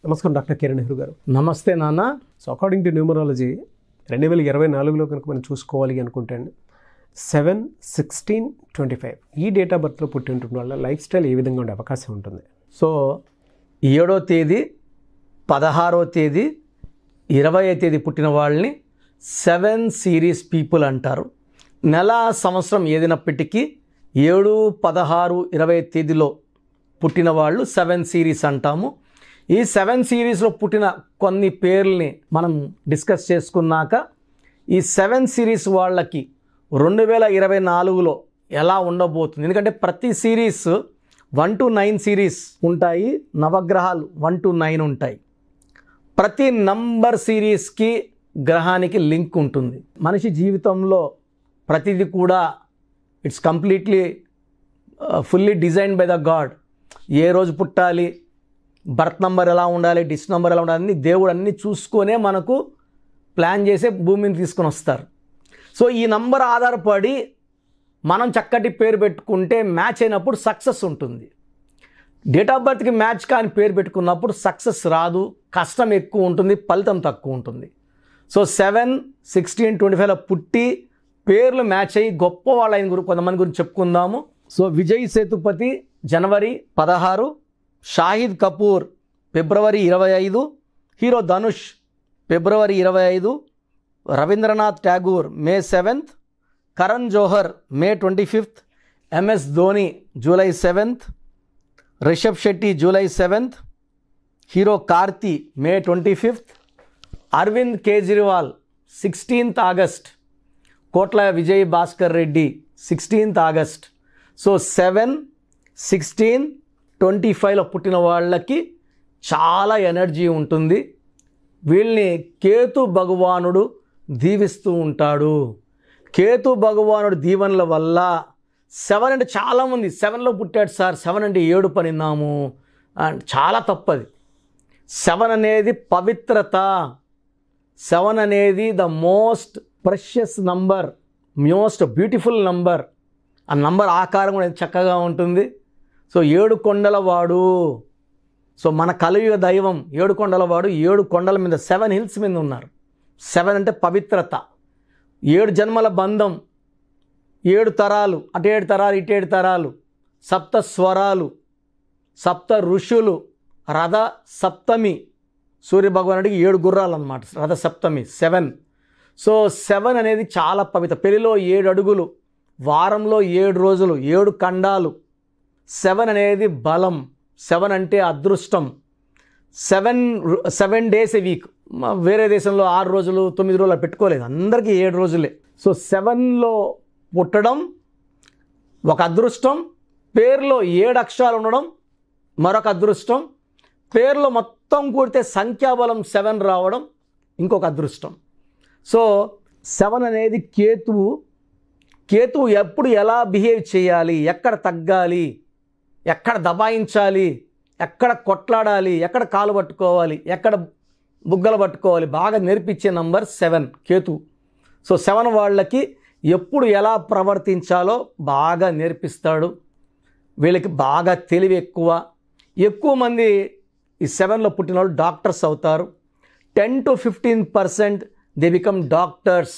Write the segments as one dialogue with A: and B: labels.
A: నమస్కారం డాక్టర్ కిరణ్ నెహ్రూ గారు.
B: నమస్తే నాన్న.
A: సో అకార్డింగ్ టు న్యూమరాలజీ 2024లో కనుక మనం చూసుకోవాలి అనుకుంటే 7, 16, 25 ఈ డేట్ ఆఫ్ బర్త్లో పుట్టి ఉంటున్న వాళ్ళ లైఫ్ స్టైల్ ఏ విధంగా ఉండే అవకాశం ఉంటుంది?
B: సో 7వ తేదీ, 16వ తేదీ, 20వ తేదీ పుట్టిన వాళ్ళని 7 సిరీస్ పీపుల్ అంటారు. నెల సంవత్సరం ఏదైనప్పటికీ 7, 16, 20 తేదీలో పుట్టిన వాళ్ళు 7 సిరీస్ అంటాము. ఈ 7 సిరీస్లో పుట్టిన కొన్ని పేర్లని మనం డిస్కస్ చేసుకున్నాక ఈ 7 సిరీస్ వాళ్ళకి 2024లో ఎలా ఉండబోతుంది, ఎందుకంటే ప్రతి సిరీస్ 1 to 9 సిరీస్ ఉంటాయి, నవగ్రహాలు 1 to 9 ఉంటాయి. ప్రతి నంబర్ సిరీస్కి గ్రహానికి లింక్ ఉంటుంది. మనిషి జీవితంలో ప్రతిదీ కూడా it's completely fully design by the God. ఏ రోజు పుట్టాలి, బర్త్ నంబర్ ఎలా ఉండాలి, డిస్ నంబర్ ఎలా ఉండాలి, అన్ని దేవుడు అన్నీ చూసుకొనే మనకు ప్లాన్ చేసే భూమిని తీసుకొని వస్తారు. సో ఈ నంబర్ ఆధారపడి మనం చక్కటి పేరు పెట్టుకుంటే మ్యాచ్ అయినప్పుడు సక్సెస్ ఉంటుంది. డేట్ ఆఫ్ బర్త్కి మ్యాచ్ కాని పేరు పెట్టుకున్నప్పుడు సక్సెస్ రాదు, కష్టం ఎక్కువ ఉంటుంది, ఫలితం తక్కువ ఉంటుంది. సో 7, 16, 25లో పుట్టి పేర్లు మ్యాచ్ అయ్యి గొప్ప వాళ్ళ కొంతమంది గురించి చెప్పుకుందాము. సో విజయ్ సేతుపతి జనవరి 16, షాహిద్ కపూర్ ఫిబ్రవరి 25, హీరో ధనుష్ ఫిబ్రవరి 25, రవీంద్రనాథ్ ఠాగూర్ మే 7th, కరణ్ జోహర్ మే 25th, MS ధోని జూలై 7th, రిషబ్ శెట్టి జూలై 7th, హీరో కార్తీ మే 25th, Arvind Kejriwal 16th August, Kotla Vijay Bhaskar Reddy 16th August. So 7, 16, 25లో పుట్టిన వాళ్ళకి చాలా ఎనర్జీ ఉంటుంది. వీళ్ళని కేతు భగవానుడు దీవిస్తూ ఉంటాడు. కేతు భగవానుడు దీవెనల వల్ల 7 అంటే చాలామంది 7లో పుట్టాడు సార్, 7 అంటే 7 పనిన్నాము అండ్ చాలా తప్పది. 7 అనేది పవిత్రత. 7 అనేది the most precious number, most beautiful number. ఆ నంబర్ ఆకారం కూడా చక్కగా ఉంటుంది. సో 7 కొండలవాడు, సో మన కలియుగ దైవం 7 కొండలవాడు. 7 కొండల మీద 7 హిల్స్ మీద ఉన్నారు. 7 అంటే పవిత్రత, 7 జన్మల బంధం, 7 తరాలు, అటు 7 తరాలు, ఇటు 7 తరాలు, సప్త స్వరాలు, సప్త ఋషులు, రథ సప్తమి, సూర్యభగవానుడికి 7 గుర్రాలు అన్నమాట, రథ సప్తమి 7. సో 7 అనేది చాలా పవిత్ర. పెళ్లిలో 7 అడుగులు, వారంలో 7 రోజులు, 7 ఖండాలు. 7 అనేది బలం. 7 అంటే అదృష్టం. 7 డేస్ ఏ వీక్. వేరే దేశంలో 6 రోజులు 9 రోజులు పెట్టుకోలేదు, అందరికీ 7 రోజులే. సో 7లో పుట్టడం ఒక అదృష్టం. పేరులో 7 అక్షరాలు ఉండడం మరొక అదృష్టం. పేరులో మొత్తం కూడితే సంఖ్యాబలం 7 రావడం ఇంకొక అదృష్టం. సో 7 అనేది కేతువు. కేతువు ఎప్పుడు ఎలా బిహేవ్ చేయాలి, ఎక్కడ తగ్గాలి, ఎక్కడ దబాయించాలి, ఎక్కడ కొట్లాడాలి, ఎక్కడ కాలు పట్టుకోవాలి, ఎక్కడ బుగ్గలు పట్టుకోవాలి బాగా నేర్పించే నంబర్ 7 కేతు. సో 7 వాళ్ళకి ఎప్పుడు ఎలా ప్రవర్తించాలో బాగా నేర్పిస్తాడు. వీళ్ళకి బాగా తెలివి ఎక్కువ. ఎక్కువ మంది ఈ 7లో పుట్టిన వాళ్ళు డాక్టర్స్ అవుతారు. 10 to 15% they become doctors,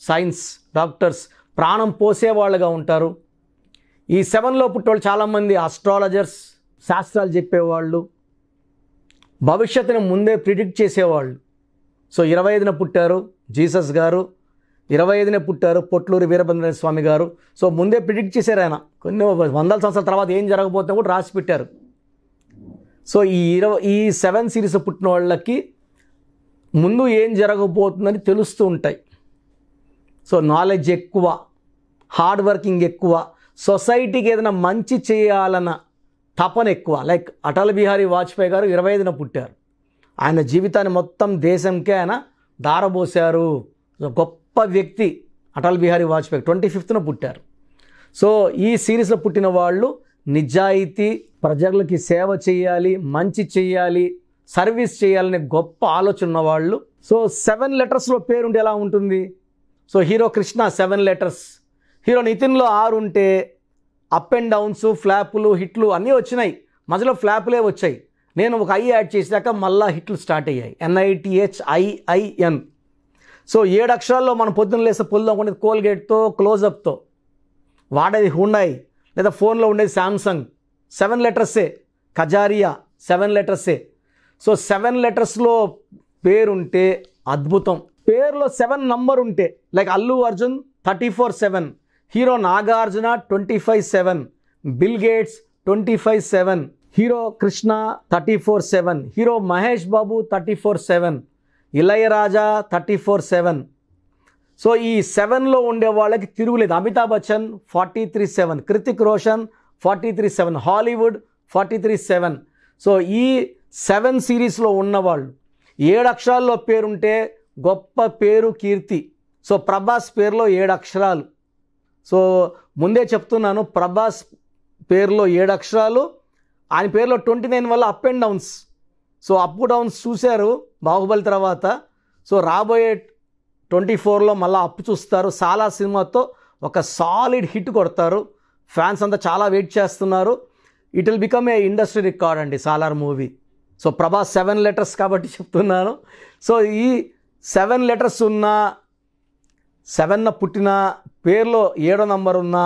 B: science doctors, ప్రాణం పోసేవాళ్ళుగా ఉంటారు. ఈ 7లో పుట్టేవాళ్ళు చాలామంది ఆస్ట్రాలజర్స్, శాస్త్రాలు చెప్పేవాళ్ళు, భవిష్యత్తుని ముందే ప్రిడిక్ట్ చేసేవాళ్ళు. సో 25న పుట్టారు జీసస్ గారు, 25నే పుట్టారు పొట్లూరి వీరభద్ర స్వామి గారు. సో ముందే ప్రిడిక్ట్ చేశారు ఆయన. కొన్ని వందల సంవత్సరాల తర్వాత ఏం జరగబోతుందో కూడా రాసి పెట్టారు. సో ఈ 7 సిరీస్ పుట్టిన వాళ్ళకి ముందు ఏం జరగబోతుందని తెలుస్తూ ఉంటాయి. సో నాలెడ్జ్ ఎక్కువ, హార్డ్ వర్కింగ్ ఎక్కువ, సొసైటీకి ఏదైనా మంచి చేయాలన్న తపన ఎక్కువ. లైక్ అటల్ బిహారీ వాజ్పేయి గారు 25న పుట్టారు. ఆయన జీవితాన్ని మొత్తం దేశంకే ఆయన దారబోశారు. గొప్ప వ్యక్తి అటల్ బిహారీ వాజ్పేయి 25న పుట్టారు. సో ఈ సిరీస్లో పుట్టిన వాళ్ళు నిజాయితీ, ప్రజలకి సేవ చేయాలి, మంచి చేయాలి, సర్వీస్ చేయాలనే గొప్ప ఆలోచన ఉన్నవాళ్ళు. సో 7 లెటర్స్లో పేరుంటే ఎలా ఉంటుంది? So hero Krishna 7 letters, hero నితిన్లో 6 ఉంటే అప్ అండ్ డౌన్స్, ఫ్లాపులు, హిట్లు అన్నీ వచ్చినాయి. మధ్యలో ఫ్లాపులే వచ్చాయి. నేను ఒక ఐ యాడ్ చేశాక మళ్ళీ హిట్లు స్టార్ట్ అయ్యాయి. NITHIIN. సో 7 అక్షరాల్లో మనం పొద్దున్న లేస్తే పొందుకునేది కోల్గేట్తో, క్లోజప్తో, వాడేది హుండాయ్, లేదా ఫోన్లో ఉండేది శాంసంగ్. 7 లెటర్సే. కజారియా 7 లెటర్సే. సో 7 లెటర్స్లో పేరుంటే అద్భుతం. పేరులో 7 నంబర్ ఉంటే, like Allu Arjun 34/7, hero Nagarjuna 25/7, Bill Gates 25/7, hero Krishna 34/7, hero Mahesh Babu 34/7, Ilaiyaraaja 34/7. So ఈ 7లో ఉండే వాళ్ళకి తిరుగులేదు. అమితాబ్ బచ్చన్ 43/7, కృతిక్ రోషన్ 43/7, హాలీవుడ్ 43/7. సో ఈ 7 సిరీస్లో ఉన్నవాళ్ళు 7 అక్షరాల్లో పేరుంటే గొప్ప పేరు, కీర్తి. సో ప్రభాస్ పేరులో 7 అక్షరాలు. సో ముందే చెప్తున్నాను, ప్రభాస్ పేరులో 7 అక్షరాలు, ఆయన పేరులో 29 వల్ల up and downs. So up downs చూశారు బాహుబలి తర్వాత. సో రాబోయే 24లో మళ్ళీ అప్పు చూస్తారు. సాలా సినిమాతో ఒక సాలిడ్ హిట్ కొడతారు. ఫ్యాన్స్ అంతా చాలా వెయిట్ చేస్తున్నారు. It will become a industry record అండి Salaar movie. So Prabhas 7 letters కాబట్టి చెప్తున్నాను. సో ఈ 7 లెటర్స్ ఉన్న, 7న పుట్టిన, పేరులో 7వ నంబర్ ఉన్న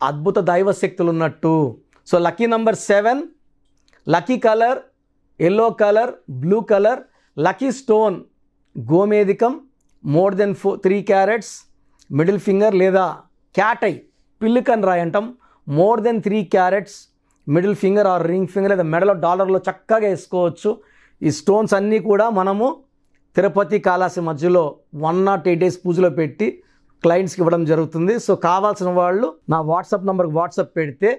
B: అద్భుత దైవ శక్తులు ఉన్నట్టు. So lucky number 7, lucky colour yellow colour, blue colour, lucky stone గోమేధికం, more than 3 carats, middle finger లేదా క్యాట్ ఐ, పిల్లికన్ రాయి అంటాం, more than 3 carats, middle finger or ring finger లేదా మెడలో డాలర్లో చక్కగా వేసుకోవచ్చు. ఈ స్టోన్స్ అన్నీ కూడా మనము తిరుపతి కాళహస్తి మధ్యలో 108 డేస్ పూజలో పెట్టి క్లయింట్స్కి ఇవ్వడం జరుగుతుంది. సో కావాల్సిన వాళ్ళు నా వాట్సాప్ నెంబర్కి వాట్సాప్ పెడితే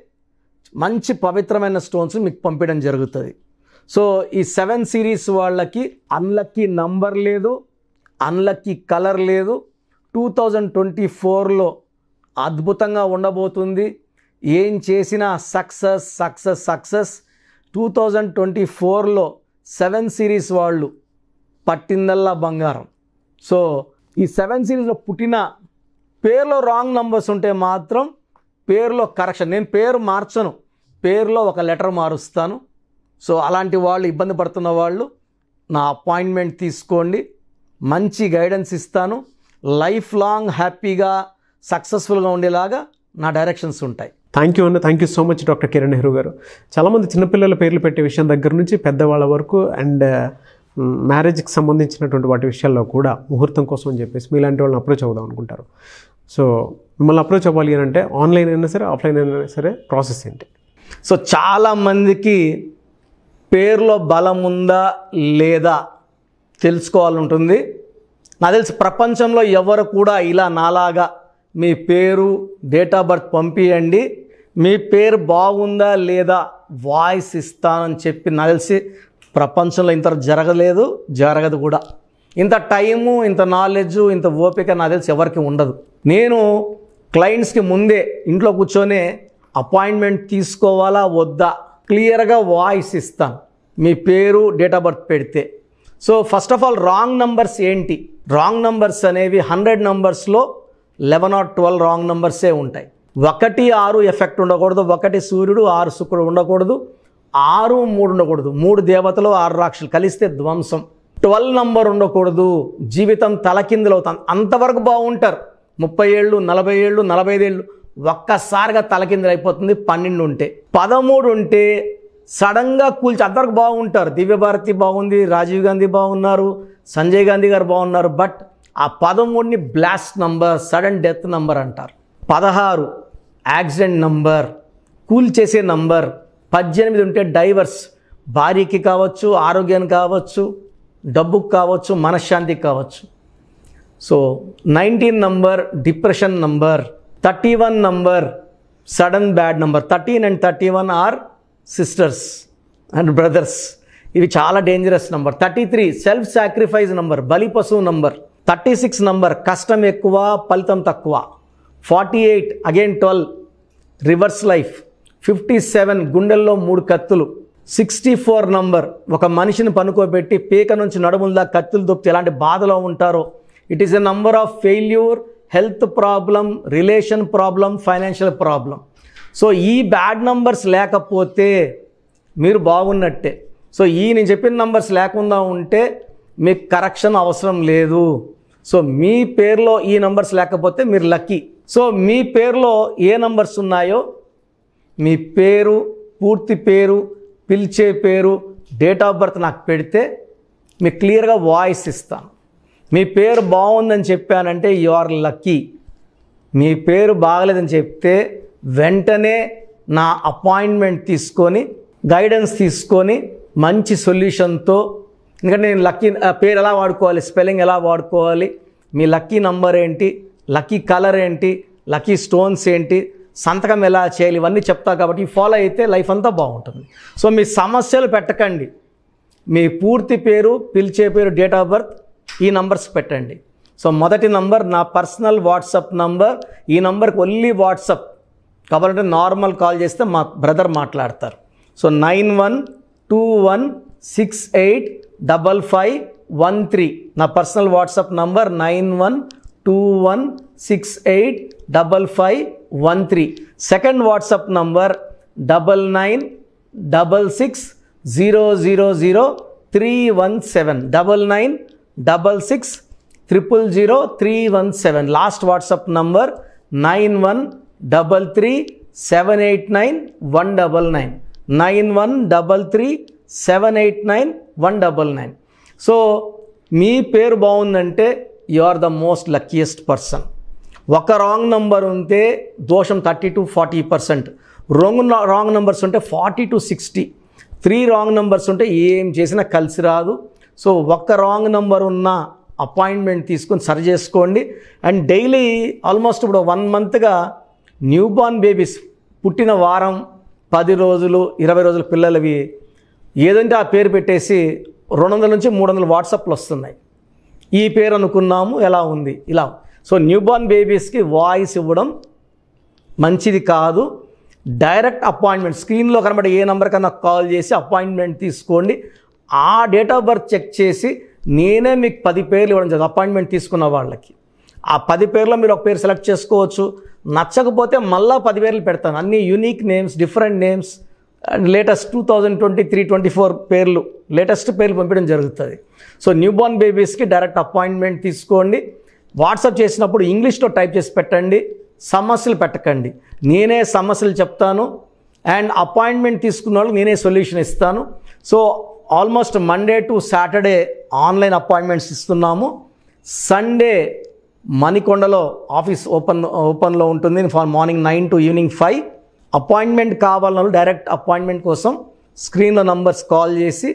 B: మంచి పవిత్రమైన స్టోన్స్ మీకు పంపించడం జరుగుతుంది. సో ఈ 7 సిరీస్ వాళ్ళకి అన్లక్కీ నంబర్ లేదు, అన్లక్కీ కలర్ లేదు. 2024లో అద్భుతంగా ఉండబోతుంది. ఏం చేసినా సక్సెస్ సక్సెస్ సక్సెస్. 2024లో 7 సిరీస్ వాళ్ళు పట్టిందల్లా బంగారం. సో ఈ 7 సిరీస్లో పుట్టిన పేరులో రాంగ్ నంబర్స్ ఉంటే మాత్రం పేరులో కరెక్షన్. నేను పేరు మార్చను, పేరులో ఒక లెటర్ మారుస్తాను. సో అలాంటి వాళ్ళు, ఇబ్బంది పడుతున్న వాళ్ళు నా అపాయింట్మెంట్ తీసుకోండి, మంచి గైడెన్స్ ఇస్తాను. లైఫ్ లాంగ్ హ్యాపీగా సక్సెస్ఫుల్గా ఉండేలాగా నా డైరెక్షన్స్ ఉంటాయి.
A: థ్యాంక్ యూ అన్న. Thank you so much doctor Kiran Nehru గారు. చాలామంది చిన్నపిల్లల పేర్లు పెట్టే విషయం దగ్గర నుంచి పెద్దవాళ్ళ వరకు అండ్ మ్యారేజ్కి సంబంధించినటువంటి వాటి విషయాల్లో కూడా ముహూర్తం కోసం అని చెప్పేసి మీలాంటి వాళ్ళని అప్రోచ్ అవుదాం అనుకుంటారు. సో మిమ్మల్ని అప్రోచ్ అవ్వాలి అని అంటే ఆన్లైన్ అయినా సరే, ఆఫ్లైన్ అయినా సరే ప్రాసెస్ ఏంటి?
B: సో చాలామందికి పేరులో బలం ఉందా లేదా తెలుసుకోవాలంటుంది. నాకు తెలిసి ప్రపంచంలో ఎవరు కూడా ఇలా నాలాగా మీ పేరు, డేట్ ఆఫ్ బర్త్ పంపియండి, మీ పేరు బాగుందా లేదా వాయిస్ ఇస్తానని చెప్పి నాకు తెలిసి ప్రపంచంలో ఇంత జరగలేదు, జరగదు కూడా. ఇంత టైము, ఇంత నాలెడ్జు, ఇంత ఓపిక నాకు తెలిసి ఎవరికి ఉండదు. నేను క్లయింట్స్కి ముందే ఇంట్లో కూర్చొనే అపాయింట్మెంట్ తీసుకోవాలా వద్దా క్లియర్గా వాయిస్ ఇస్తాను మీ పేరు, డేట్ ఆఫ్ బర్త్ పెడితే. So first of all wrong numbers ఏంటి? రాంగ్ నంబర్స్ అనేవి 100 నంబర్స్లో 11 or 12 రాంగ్ నంబర్సే ఉంటాయి. 1, 6 ఎఫెక్ట్ ఉండకూడదు, 1 సూర్యుడు 6 శుక్రుడు ఉండకూడదు, 6, 3 ఉండకూడదు, 3 దేవతలు 6 రాక్షసులు కలిస్తే ధ్వంసం. 12 నంబర్ ఉండకూడదు, జీవితం తలకిందులు అవుతాం. అంతవరకు బాగుంటారు, 30 ఏళ్ళు, 40 ఏళ్ళు, 45 ఏళ్ళు, ఒక్కసారిగా తలకిందులు అయిపోతుంది 12 ఉంటే. 13 ఉంటే సడన్గా కూల్చి అంతవరకు బాగుంటారు. దివ్యభారతి బాగుంది, రాజీవ్ గాంధీ బాగున్నారు, సంజయ్ గాంధీ గారు బాగున్నారు. బట్ ఆ 13ని blast number, sudden death number అంటారు. 16 యాక్సిడెంట్ నంబర్, కూల్ చేసే నంబర్. 18 ఉంటే డైవర్స్, భార్యకి కావచ్చు, ఆరోగ్యానికి కావచ్చు, డబ్బుకు కావచ్చు, మనశ్శాంతికి కావచ్చు. So 19 number depression number. 31 number sudden bad number. 13 and 31 are sisters and brothers. ఇవి చాలా dangerous number. 33 self sacrifice number, బలి పశువు నంబర్. 36 నంబర్ కష్టం ఎక్కువ, ఫలితం తక్కువ. 48 అగైన్ 12 రివర్స్ లైఫ్. 57 గుండెల్లో 3 కత్తులు. 64 నంబర్ ఒక మనిషిని పనుకోబెట్టి పీక నుంచి నడుముల కత్తులు దొప్పితే ఎలాంటి బాధలో ఉంటారో. It is a number of failure, health problem, relation problem, financial problem. So ఈ బ్యాడ్ నంబర్స్ లేకపోతే మీరు బాగున్నట్టే. సో నేను చెప్పిన నంబర్స్ లేకుండా ఉంటే మీకు కరెక్షన్ అవసరం లేదు. సో మీ పేరులో ఈ నంబర్స్ లేకపోతే మీరు లక్కీ. సో మీ పేరులో ఏ నంబర్స్ ఉన్నాయో మీ పేరు, పూర్తి పేరు, పిలిచే పేరు, డేట్ ఆఫ్ బర్త్ నాకు పెడితే మీకు క్లియర్గా వాయిస్ ఇస్తాను. మీ పేరు బాగుందని చెప్పానంటే యు ఆర్ లక్కీ. మీ పేరు బాగలేదని చెప్తే వెంటనే నా అపాయింట్మెంట్ తీసుకొని గైడెన్స్ తీసుకొని మంచి సొల్యూషన్తో, ఎందుకంటే నేను లక్కీ పేరు ఎలా వాడుకోవాలి, స్పెల్లింగ్ ఎలా వాడుకోవాలి, మీ లక్కీ నంబర్ ఏంటి, లక్కీ కలర్ ఏంటి, లక్కీ స్టోన్స్ ఏంటి, సంతకం ఎలా చేయాలి, ఇవన్నీ చెప్తా కాబట్టి ఫాలో అయితే లైఫ్ అంతా బాగుంటుంది. సో మీ సమస్యలు పెట్టకండి. మీ పూర్తి పేరు, పిలిచే పేరు, డేట్ ఆఫ్ బర్త్ ఈ నంబర్స్ పెట్టండి. సో మొదటి నంబర్ నా పర్సనల్ వాట్సాప్ నంబర్. ఈ నంబర్కి ఓన్లీ వాట్సాప్, కావాలంటే నార్మల్ కాల్ చేస్తే మా బ్రదర్ మాట్లాడతారు. సో 9121685513 నా personal WhatsApp number 9121685513. Second WhatsApp number 9966000317 9966000317. Last WhatsApp number 9133789199 9133789199. So మీ పేరు బాగుందంటే you are the most luckiest person. ఒక రాంగ్ నంబర్ ఉంటే దోషం 30 to 40%, రాంగ్ నంబర్స్ ఉంటే 40 to 60, 3 రాంగ్ నంబర్స్ ఉంటే ఏం చేసినా కలిసి రాదు. సో ఒక్క రాంగ్ నంబర్ ఉన్న అపాయింట్మెంట్ తీసుకొని సరి చేసుకోండి. అండ్ డైలీ ఆల్మోస్ట్ ఇప్పుడు 1 మంత్గా న్యూ బార్న్ బేబీస్ పుట్టిన వారం, 10 రోజులు, 20 రోజుల పిల్లలవి ఏదంటే ఆ పేరు పెట్టేసి 200 నుంచి 300 వాట్సాప్లు వస్తున్నాయి. ఈ పేరు అనుకున్నాము, ఎలా ఉంది ఇలా. సో న్యూ బార్న్ బేబీస్కి వాయిస్ ఇవ్వడం మంచిది కాదు. డైరెక్ట్ అపాయింట్మెంట్ స్క్రీన్లో కనబడే ఏ నెంబర్ కన్నా కాల్ చేసి అపాయింట్మెంట్ తీసుకోండి. ఆ డేట్ ఆఫ్ బర్త్ చెక్ చేసి నేనే మీకు 10 పేర్లు ఇవ్వడం జరుగుతుంది అపాయింట్మెంట్ తీసుకున్న వాళ్ళకి. ఆ 10 పేర్లో మీరు ఒక పేరు సెలెక్ట్ చేసుకోవచ్చు. నచ్చకపోతే మళ్ళీ 10 పేర్లు పెడతాను. అన్ని unique names, different names, latest 2023-24 పేర్లు, లేటెస్ట్ పేర్లు పంపించడం జరుగుతుంది. సో న్యూ బార్న్ బేబీస్కి డైరెక్ట్ అపాయింట్మెంట్ తీసుకోండి. వాట్సాప్ చేసినప్పుడు ఇంగ్లీష్లో టైప్ చేసి పెట్టండి, సమస్యలు పెట్టకండి. నేనే సమస్యలు చెప్తాను అండ్ అపాయింట్మెంట్ తీసుకున్న వాళ్ళకి నేనే సొల్యూషన్ ఇస్తాను. So almost Monday to Saturday online appointments ఇస్తున్నాము. సండే మణికొండలో ఆఫీస్ ఓపెన్లో ఉంటుంది మార్నింగ్ 9 to ఈవినింగ్ 5. అపాయింట్మెంట్ కావాలన్న డైరెక్ట్ అపాయింట్మెంట్ కోసం స్క్రీన్లో నంబర్స్ కాల్ చేసి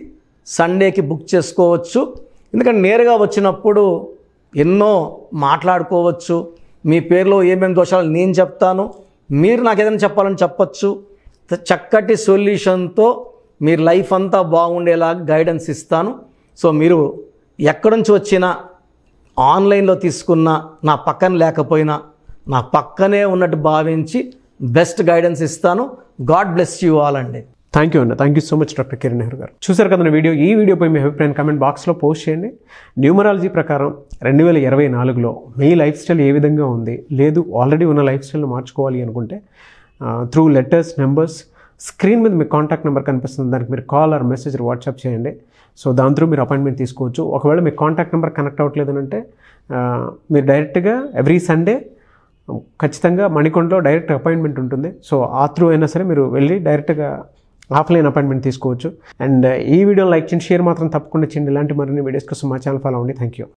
B: సండేకి బుక్ చేసుకోవచ్చు. ఎందుకంటే నేరుగా వచ్చినప్పుడు ఎన్నో మాట్లాడుకోవచ్చు. మీ పేరులో ఏమేమి దోషాలు నేను చెప్తాను, మీరు నాకు ఏదైనా చెప్పాలని చెప్పచ్చు. చక్కటి సొల్యూషన్తో మీరు లైఫ్ అంతా బాగుండేలాగా గైడెన్స్ ఇస్తాను. సో మీరు ఎక్కడి నుంచి వచ్చినా, ఆన్లైన్లో తీసుకున్న, నా పక్కన లేకపోయినా నా పక్కనే ఉన్నట్టు భావించి బెస్ట్ గైడెన్స్ ఇస్తాను. గాడ్ బ్లెస్ యూ ఆల్ అండి.
A: థ్యాంక్ యూ అన్న. Thank you so much doctor Kiran Nehru గారు. చూసారు కదా వీడియో. ఈ వీడియోపై మీ అభిప్రాయం కామెంట్ బాక్స్లో పోస్ట్ చేయండి. న్యూమరాలజీ ప్రకారం 2024లో మీ లైఫ్ స్టైల్ ఏ విధంగా ఉంది, లేదు ఆల్రెడీ ఉన్న లైఫ్ స్టైల్ని మార్చుకోవాలి అనుకుంటే త్రూ లెటర్స్, నెంబర్స్, స్క్రీన్ మీద మీ కాంటాక్ట్ నెంబర్ కనిపిస్తుంది, దానికి మీరు కాల్ ఆర్ మెసేజ్ వాట్సాప్ చేయండి. సో దాని త్రూ మీరు అపాయింట్మెంట్ తీసుకోవచ్చు. ఒకవేళ మీ కాంటాక్ట్ నెంబర్ కనెక్ట్ అవ్వట్లేదు అంటే మీరు డైరెక్ట్గా ఎవ్రీ సండే ఖచ్చితంగా మణికొండలో డైరెక్ట్ అపాయింట్మెంట్ ఉంటుంది. సో ఆ త్రూ అయినా సరే మీరు వెళ్ళి డైరెక్ట్గా ఆఫ్లైన్ అపాయింట్మెంట్ తీసుకోవచ్చు. అండ్ ఈ వీడియోని లైక్ చేయండి, షేర్ మాత్రం తప్పకుండా చేయండి. ఇలాంటి మరిన్ని వీడియోస్ కోసం మా ఛానల్ ఫాలో అవ్వండి. Thank you.